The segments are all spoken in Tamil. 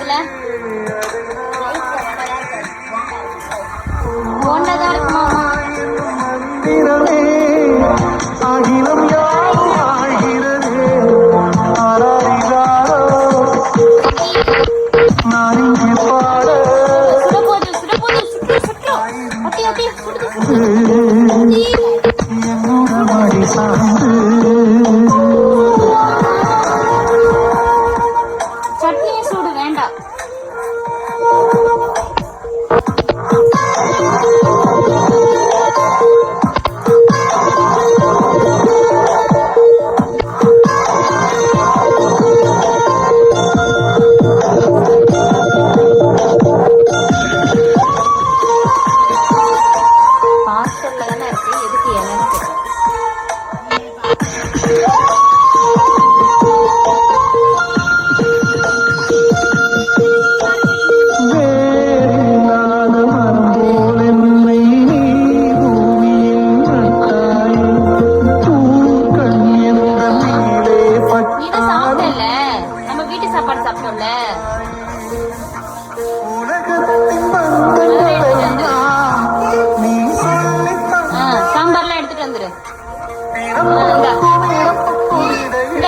இதுல போண்டதான் இருக்குமாமா. சட்னியே சூடு வேண்டாம். ஹாஸ்டல்ல தானே இருக்கு, எதுக்கு என்னன்னு சாப்பிட்டோம்ல. சாம்பார்லாம் எடுத்துட்டு வந்துரு.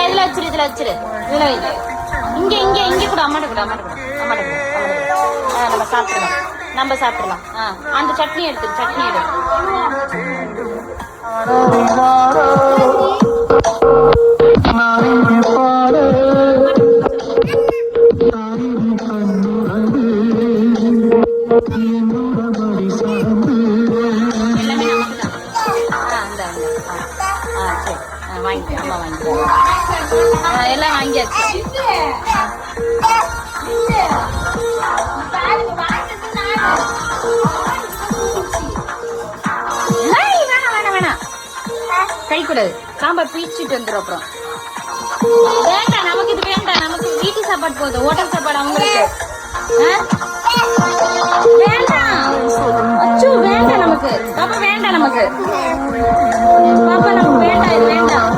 இதுல வச்சிரு, இதுல வச்சிரு, இதுல வை. இங்க இங்க இங்க கூட அம்மாட்ட கூட, அம்மாட்ட கூட, அம்மாட்ட கூட. நம்ம சாப்பிடலாம், நம்ம சாப்பிடலாம். அந்த சட்னி எடுத்துரு, சட்னி எடு. எல்லாமே நமக்கு தான். சரி, வாங்கிட்டேன், அம்மா வாங்கிட்டேன். எல்லாம் வாங்கியாச்சு. வேணாம், கைக்கூடாது. சாம்பார் பீச்சிட்டு வந்துடும். அப்புறம் வேண்டாம், நமக்கு இது வேண்டாம். நமக்கு வீட்டு சாப்பாடு போதும். ஹோட்டல் சாப்பாடு அவங்களுக்கு வேண்டாம். அச்சு வேண்டாம் நமக்கு. பாப்பா வேண்டாம் நமக்கு. பாப்பா நமக்கு வேண்டாம், இது வேண்டாம்,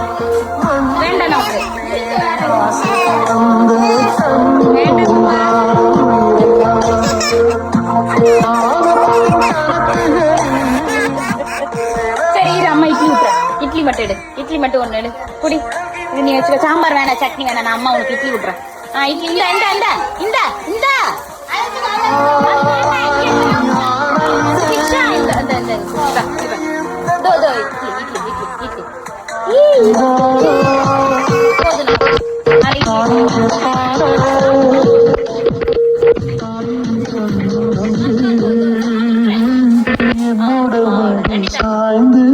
வேண்டாம் நமக்கு சரி இரு, அம்மா இட்லி விட்டுறேன். இட்லி மட்டும் எடு, இட்லி மட்டும் ஒண்ணு எடு. குடி, இது நீ வச்சுக்க. சாம்பார் வேணாம், சட்னி வேணாம். நான் அம்மா உனக்கு இட்லி விட்டுறேன். இட்லி இந்த இந்த இந்த இந்த இந்த சாய்ந்து